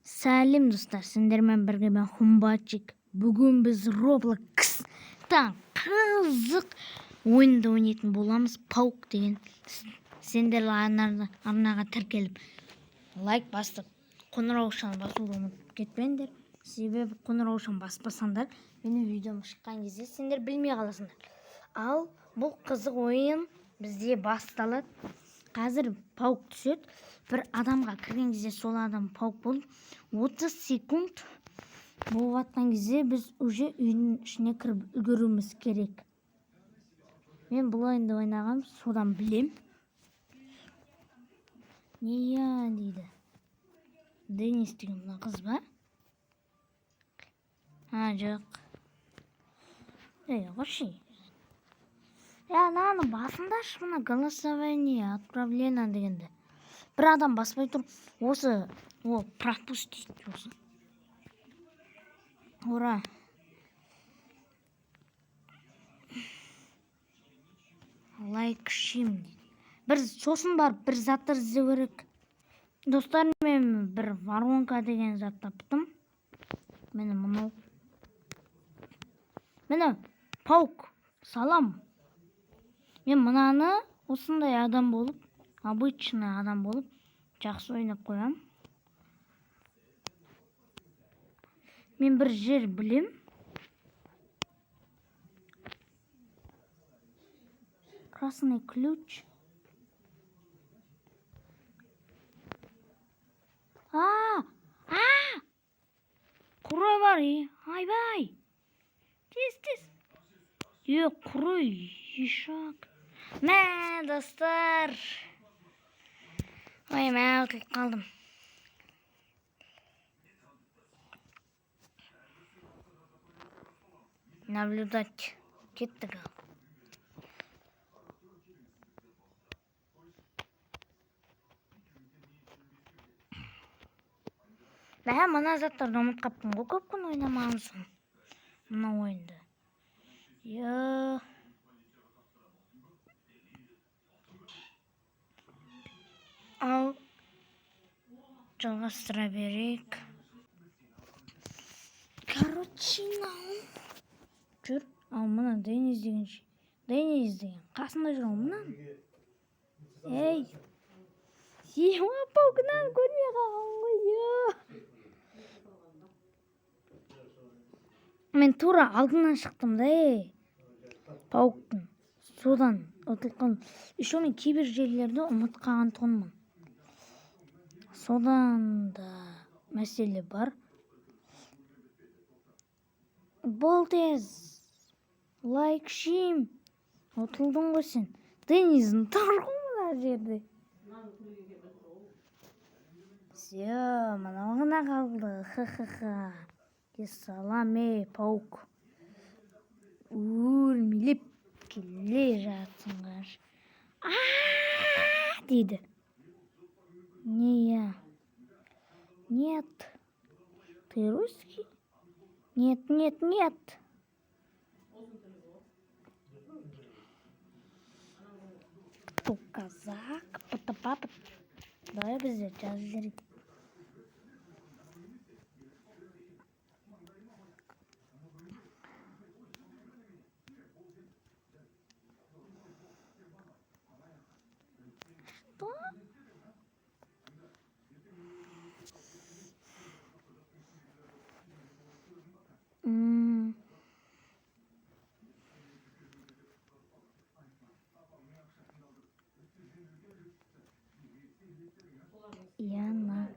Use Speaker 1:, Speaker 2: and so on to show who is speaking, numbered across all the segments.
Speaker 1: Сәлем достар, сендермен бірге мен Хумбатчик. Бүгін біз Roblox-тан қызық ойынды ойнайтын боламыз. Паук деген. Сендер арнаға тіркеліп, лайк басып, қоңыраушаны басуды ұмытып кетпеңдер. Себебі қоңыраушаны баспасаңдар, менің видеом шыққан кезде сендер білмей қаласыңдар. Ал бұл қызық ойын бізде басталады. Қазір паук түседі. Бір адамға кірген кезде сол адам паук болып, 30 секунд болып атқан кезде біз уже үйдің ішіне кіріп үлгеруіміз керек. Мен бұл ойынды ойнағам, содан білем. Нея дейді. Денис деген мына қыз ба? Жоқ. Қойшы. Наны басындашы, мына голосование отправление дегенде. Бір адам баспай тұр, осы пропустить осы. Ура! Лайк шим. Бір сосын барып бір заттар іздеу керек. Достар, мен бір воронка деген зат таптым. Мені мынау. Мені паук. Салам. Мен мынаны осындай адам болып, обычный адам болып, жақсы ойнап қоям. Мен бір жер білем. Красный ключ. Құрой бар, айбай. Тез. Құрой, ешак. Мә, достар. Ой, мә, ұтылып қалдым. Наблюдать. Кеттік ал. Бәе, мына заттарды ұмыт қаптым. Көп күн ойнамаған соң. Мына ойынды. Ал жалғастыра берейік. Короче, жүр. Ал мына Денис деген қасында жүр мұнан. Ей, паукынан көрмей қалған ғой. Мен тура алдынан шықтым да, пауктың. Содан ұтылған. Еще мен кейбір жерлерді ұмыт қалған тұғынмын. Содан да мәселе бар. Бол тез. Лайк шим. Ұтылдың ғой сен. Дениздің тұр ғой мына жерде. Все, мынауғына қалды. Ха-ха-ха. Салам, паук. Өлмелеп келе жатсыңғар. Дейді. Нея? Нет. Ты русский? Нет. Кто казак? Папа. Давай бізде жазып жіберейік. Что? Яна.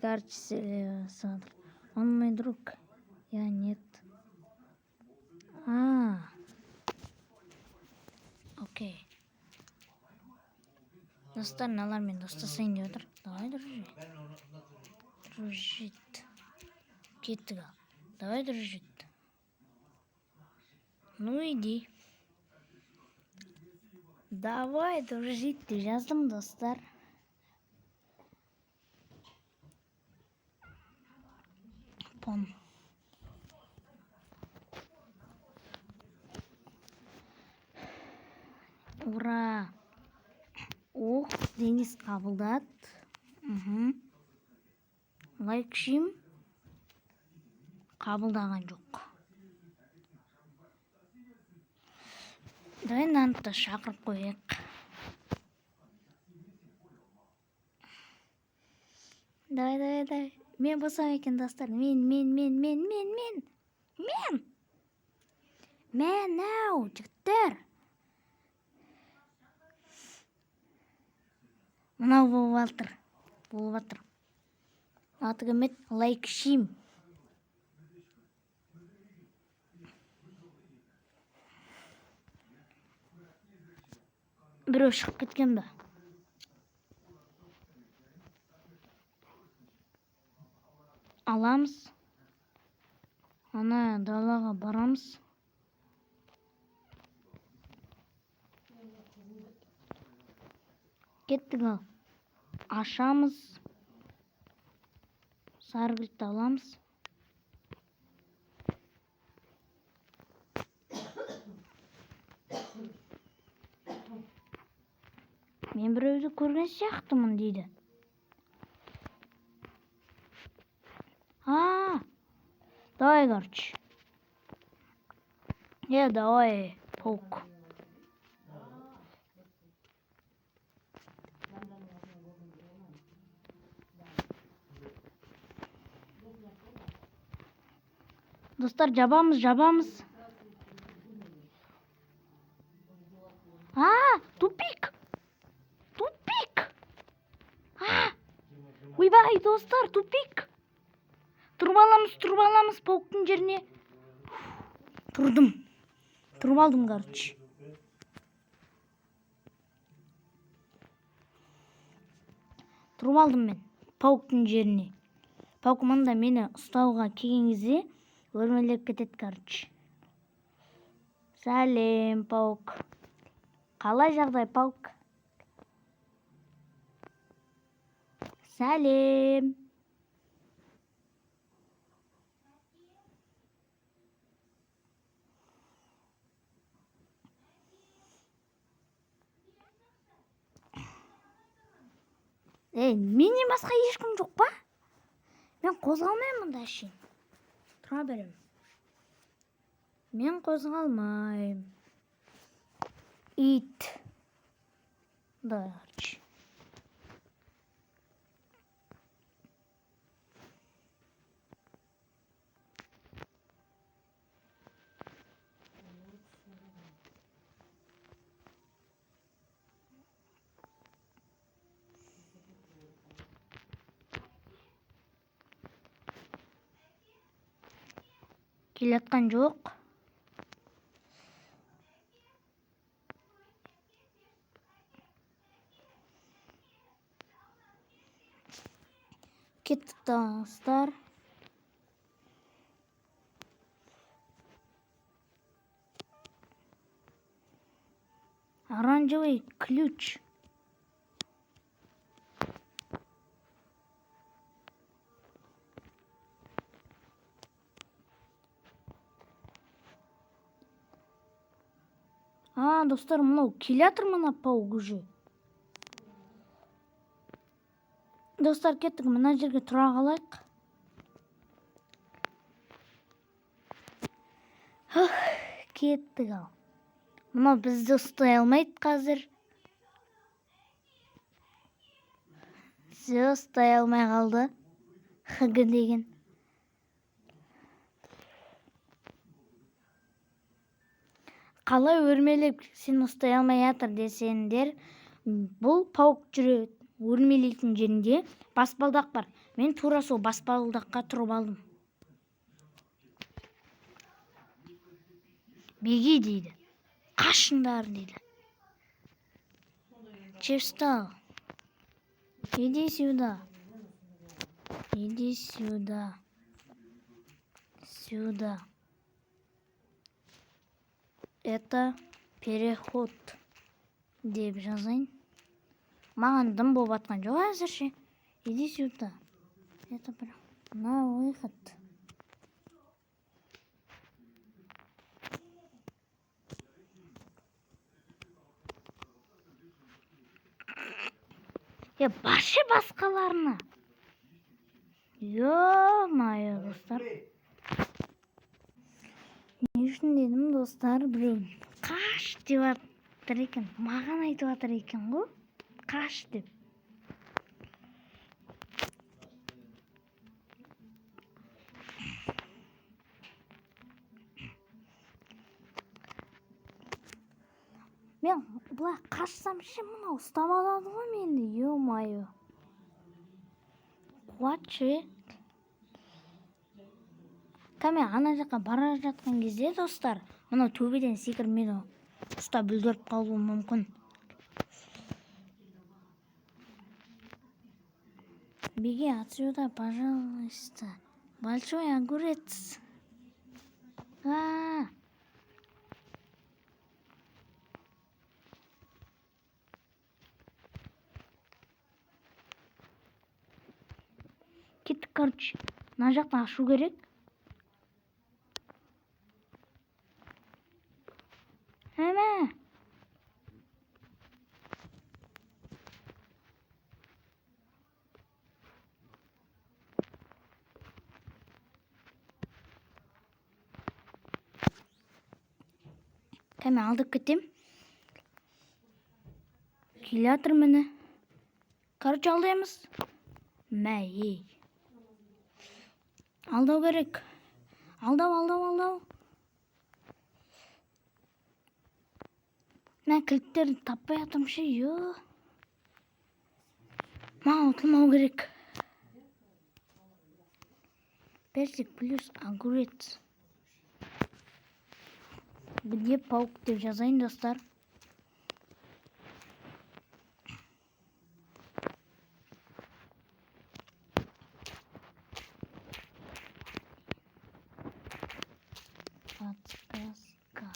Speaker 1: Короче, смотри. Он мой друг. Я нет. Окей. Достар, мыналармен достасайын деп отыр. Давай, дружить. Кеттік ал. Давай, дружить. Ну, иди. Давай, дружить деп жаздым, достар. Пон. Ура! Ох, Дениз қабылдат. Лайк шим қабылдаған жоқ. Давай Нантты шақырып қояйық. Давай. Мен болсам екен, достар. Мен. Мен, ау, жігіттер. Мынау болып жатыр. Аты кім еді? Лайк шим. Біреу шығып кеткен бе? Аламыз. Ана далаға барамыз. Кеттік ал. Ашамыз. Сары кілтті аламыз. Мен біреуді көрген сияқтымын дейді. Давай, короче. Давай, паук. Достар, жабамыз. Тупик. Ойбай, достар, тупик. Тұрып аламыз пауктың жеріне. Тұрып алдым, короче. Тұрып алдым мен пауктың жеріне. Паук мында мені ұстауға келген кезде өрмелеп кетеді, короче. Сәлем, паук. Қалай жағдай, паук? Сәлем. Менен басқа ешкім жоқ па? Мен қозғалмаймын да әшейін. Тұра берем. Мен қозғалмайм. Ит. Дайырчы. Келатқан жоқ. Кеттік достар. Оранжевый ключ. Достар, мынау келатыр мына паук уже. Достар, кеттік, мына жерге тұра қалайық. Кеттік ал. Мынау бізді ұстай алмайды қазір. Ұстай алмай қалды. Хг деген. Қалай өрмелеп сен ұстай алмай жатыр десеңдер, бұл паук жүреді. Өрмелейтін жерінде баспалдақ бар. Мен тура сол баспалдаққа тұрып алдым. Беги дейді. Қашыңдар дейді. Чевстал. Иди сюда. Иди сюда. Сюда. Это переход деп жазайын. Маған дым болып атқан жоқ әзірше. Иди сюда. Это на выход. Başı басқаларына. Ё-моё, достар. Не үшін дедім, достар, біреу қаш деп жатыр екен. Маған айтып жатыр екен ғой. Қаш деп. Мен бұлай қашсам ше мынау ұстап алады ғой мені, ё-моё. Қуатшы. Мен ана жаққа бара жатқан кезде, достар, мынау төбеден секіріп мені ұстап бүлдіріп қалуы мүмкін. Беги отсюда, пожалуйста. Большой огурец. Кеттік, короче. Мына жақтан ашу керек. Мен алдып кетем. Келе жатыр мені. Короче, алдаймыз. Мәй. Алдау керек. Алдау. Мен кілттерді таппай жатырмын ше, ё. Маған ұтылмау керек. Персик плюс огурец. Где паук деп жазайын, достар. Подсказка.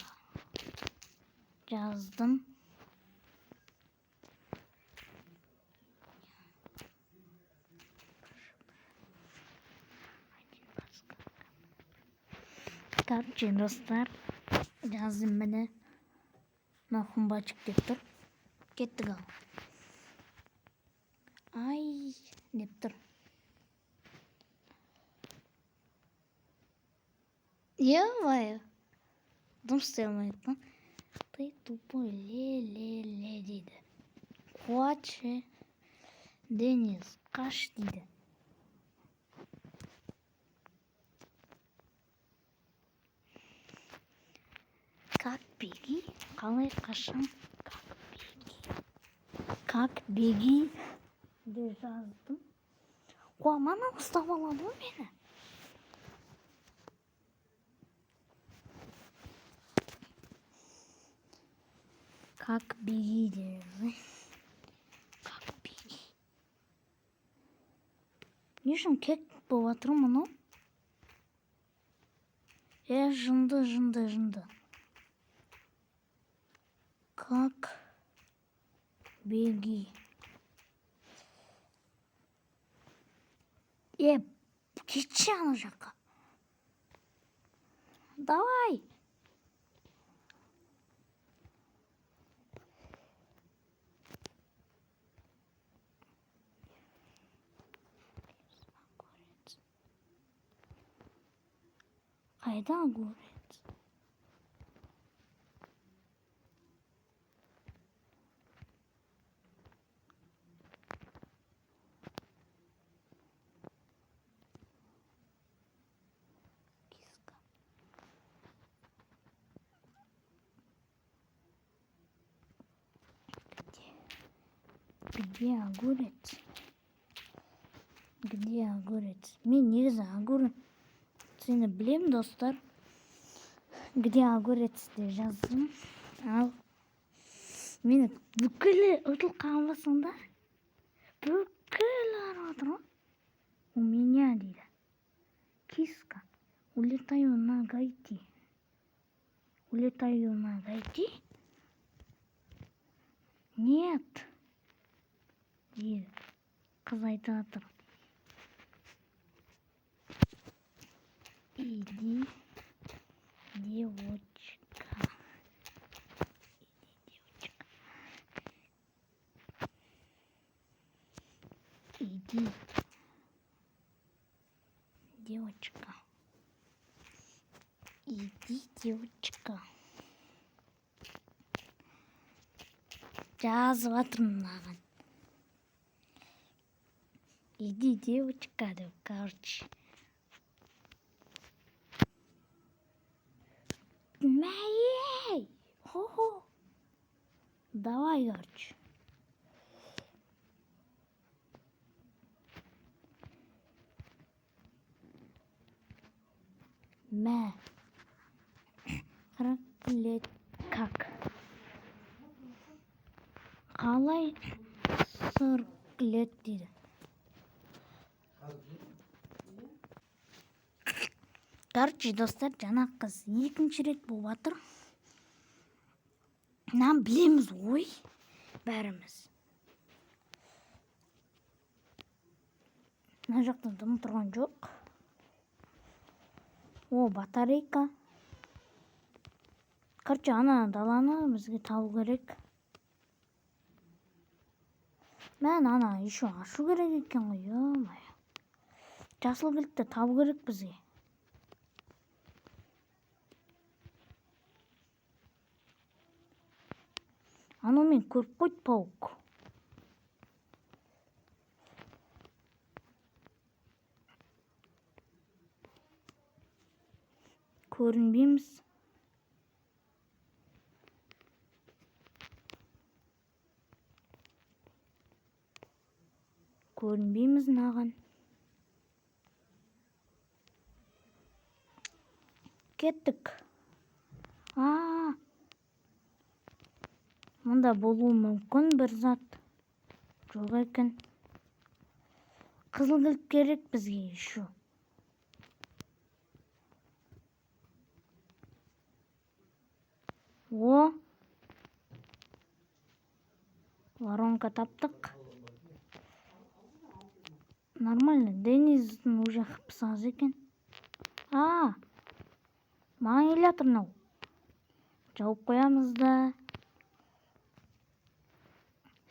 Speaker 1: Жаздым. Короче, достар, жаздым мені. Нахумбачик деп тұр. Кеттік ал. Ай, деп тұр. Ё-моё. Дым істей алмайды. Ты тупой, ле-ле-ле дейді. Қуатшы. Денис, қаш дейді. Как беги? Қалай қашам? Как беги? Деп жаздым. Мана ұстап алады ғой мені. Как беги дейді. Как беги. Не үшін кек болып жатыр мұны? Жынды. Как беги. Кетші ана жаққа. Давай. Қайда огурец? Где огурец? Где огурец? Мен негізі огурцыны білем, достар. Где огурец деп жаздым. Ал мені бүкілі ұтылған басында. Бүкілі арып отыр ғой. У меня дейді. Киска. Улетаю на Гайти. Нет. Дейді. Қыз айтып жатыр. Иди, девочка. Иди. Девочка. Иди, девочка. Жазып жатырмын мынаған. Иди, девочка, деп, короче. Мәй! Хо-хо! Давай, короче. Мә. 40 лет как? Қалай 40 лет дейді. Короче, достар, жаңа қыз екінші рет болып жатыр. Нам білеміз ой, бәріміз. Мына жақта дым тұрған жоқ. О, батарейка. Короче, ана даланы бізге табу керек. Мен ана еще ашу керек екен ғой, ё-моё. Жасыл кілтті табу керек бізге. Аны мен көріп қойды паук. Көрінбейміз. Көрінбейміз наған. Кеттік. Мұнда болуы мүмкін бір зат. Жоқ екен. Қызыл кілт керек бізге еще. О! Воронка таптық. Нормально. Дениздің уже қыпсы аз екен. Маған келе жатыр мынау. Жауып қоямыз да.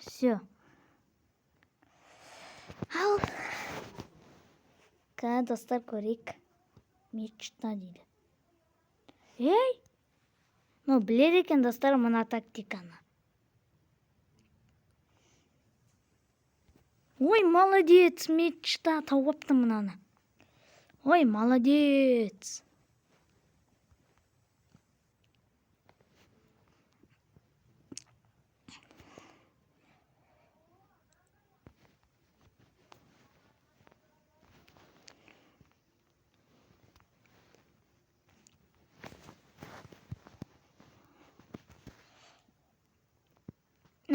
Speaker 1: Все. Ал. Достар, көрейік. Мечта дейді. Ей! Но біледі екен достар мына тактиканы. Ой, молодец, мечта, тауыпты мынаны. Ой, молодец.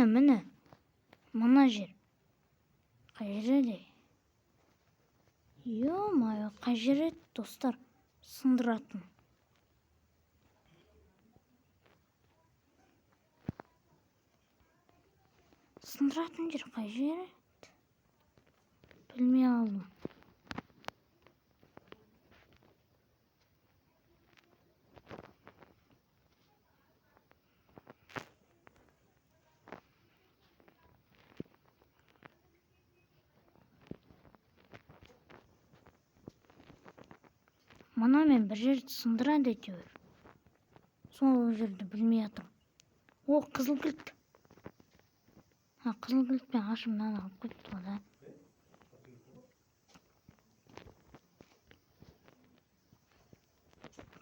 Speaker 1: Міне, мына жер. Қай жерде? Ё-моё, қай жер еді, достар? Сындыратын. Сындыратын жер қай жер еді? Білмей алдым. Мана мен бір жерді сындырады әйтеуір. Сол жерді білмей жатырмын. О, қызыл кілт. Қызыл кілтпен ашып мынаны алып кетті ғой да.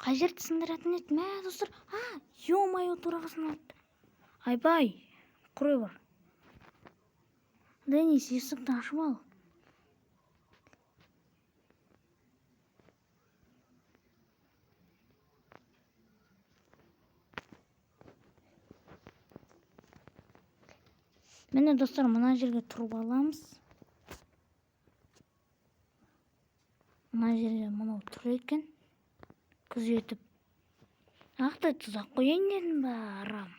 Speaker 1: Қай жерді сындыратын еді? Мә, достар. Ё-моё, турағасын атты. Айбай, құрой бар. Денис, есікті ашып ал. Міне достар, мына жерге тұрып аламыз. Мына жерге мынау тұр екен. Күзетіп. Ақтай тұзақ қояйын дедім ба, арам.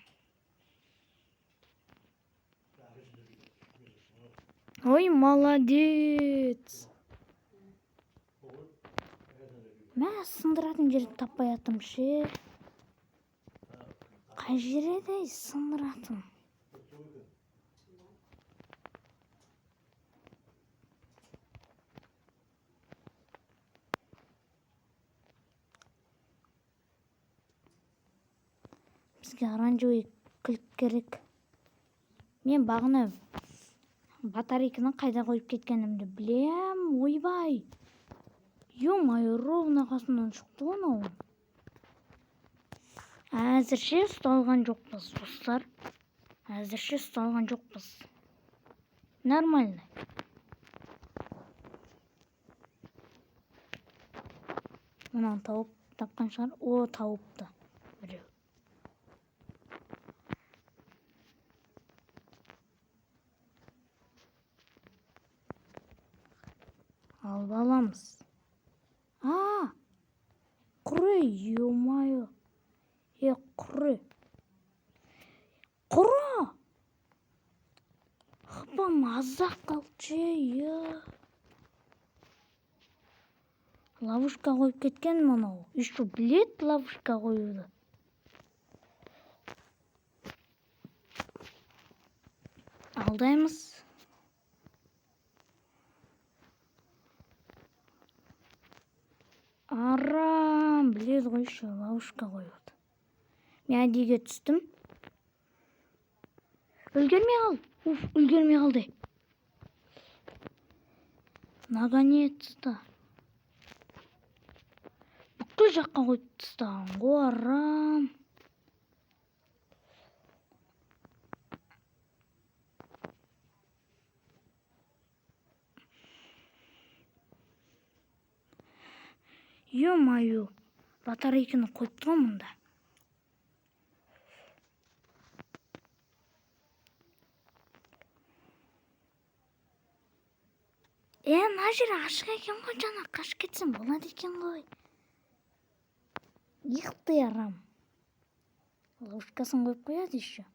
Speaker 1: Ой, молодец. Мә, сындыратын жерді таппай атым ше. Қай жер еді сындыратын? сізге оранжевый кілт керек. Мен бағына батарейканы қайда қойып кеткенімді білем. Ойбай. Ё-моё, ровно қасымнан шықты анау. Әзірше ұсталған жоқпыз, достар. Әзірше ұсталған жоқпыз. Нормально. Мұнан тапқан шығар. О, тауыпты. Біреу. Алып аламыз. Құры, ё-моё. Құры. Құры! Хыпа мазақ қалчы, Ловушка қойып кеткен мұнау. Еще білет ловушка қоюды. Алдаймыз. Арам, біледі ғой еще ловушка қоюды. Мен әдеге түстім. Үлгермей қал. Үлгермей қалды. Наконец-то. Бүкіл жаққа қойып тастаған ғой, арам. Ё-моё, батарейканы қойып тұр мұнда. Мына жер ашық екен ғой, жана қашып кетсем болады екен ғой. Иқты арам. Ловушкасын қойып қояды еще.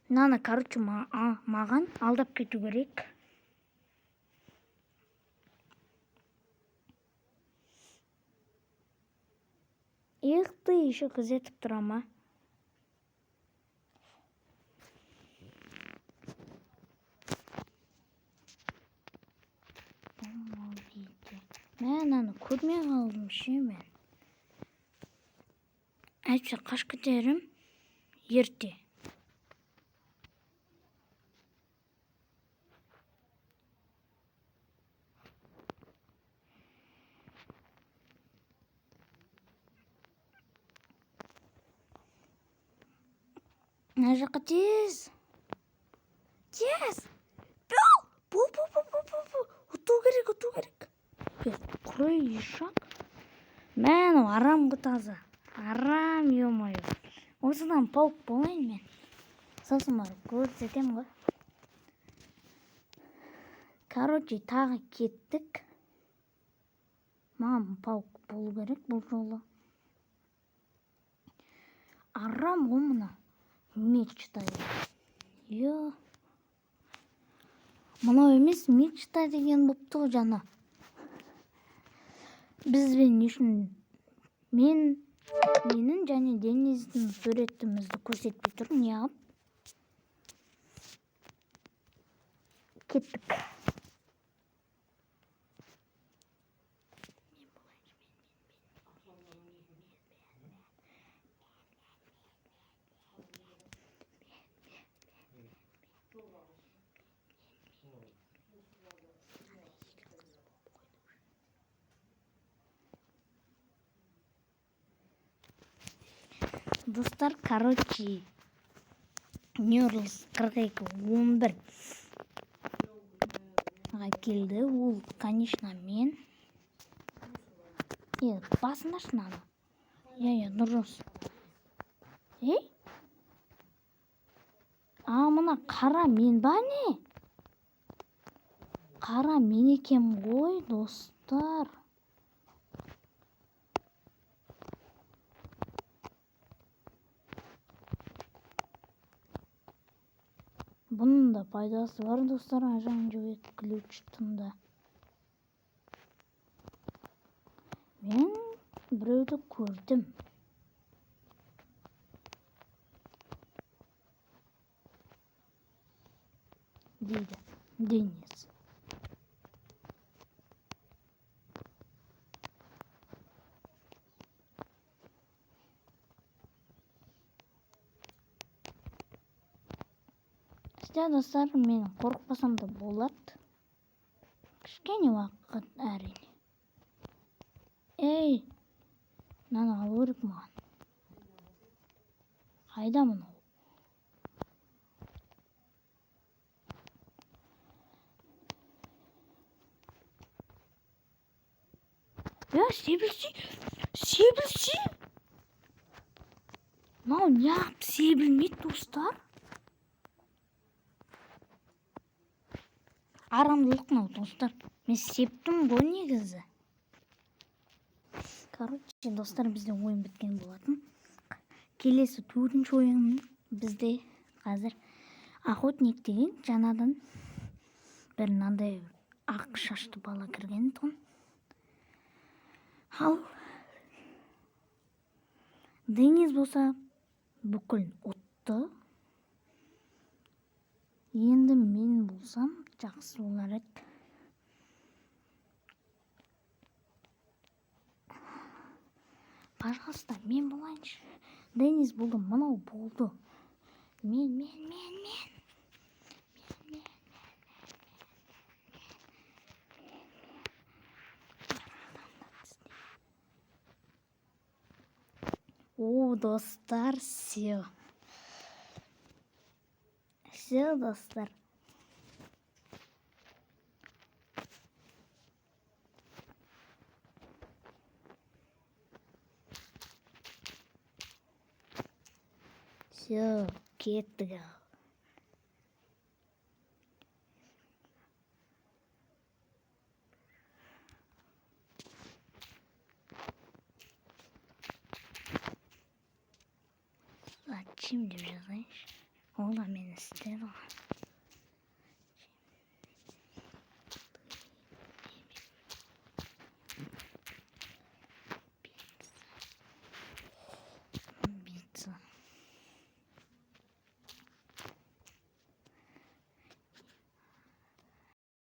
Speaker 1: Мынаны, короче, маған алдап кету керек. Иқты еще күзетіп тұра ма? Мен аны көрмей қалдым ше мен. Әйтсе қашып кетерім ерте. Мына жаққа тез. Тез. Бұл. Ұту керек. Құры ешақ. Мен арам құтазы. Арам, ё-моё. Осыдан паук болайын мен. Сосын барып көрсетем ғой. Короче, тағы кеттік. Маған паук болу керек бұл жолы. Арам ғой мұна. Мечта. Ё. Мұнау емес, мечта деген бұпты ғой жана. Бізбен үшін менің және Дениздің суретімізді көрсетпей тұр. Не ап? Кеттік. Достар, короче, Нюрлс 42-11 келді. Ол, конечно, мен. Басындашы наны. Дұрыс. Мына қара мен ба не? Қара мен екем ғой, достар. Бұның да пайдасы бар, достар, оранжевый ключтың да. Мен біреуді көрдім. дейді Дениз. Сізде достар, мен қорықпасам да болады. Кішкене уақыт әрине. Ей, мынаны алу керек маған. Қайда мынау? Себілсе. Мынау неғып себілмейді, достар? Арамдылық мынау, достар. Мен септім ғой негізі. Короче, достар, бізде ойын біткен болатын. Келесі 4-ші ойын бізде қазір охотник деген жаңадан бір мынандай ақ шашты бала кірген тұғын. Ал Дениз болса бүкіл ұтты. Енді мен болсам жақсы болар еді. Пожалуйста, мен болайыншы. Дениз болды, мынау болды. Мен. О, достар, все. Все, достар. Все, кеттік. Зачем деп жазайыншы? Ол да мені істеді ғой.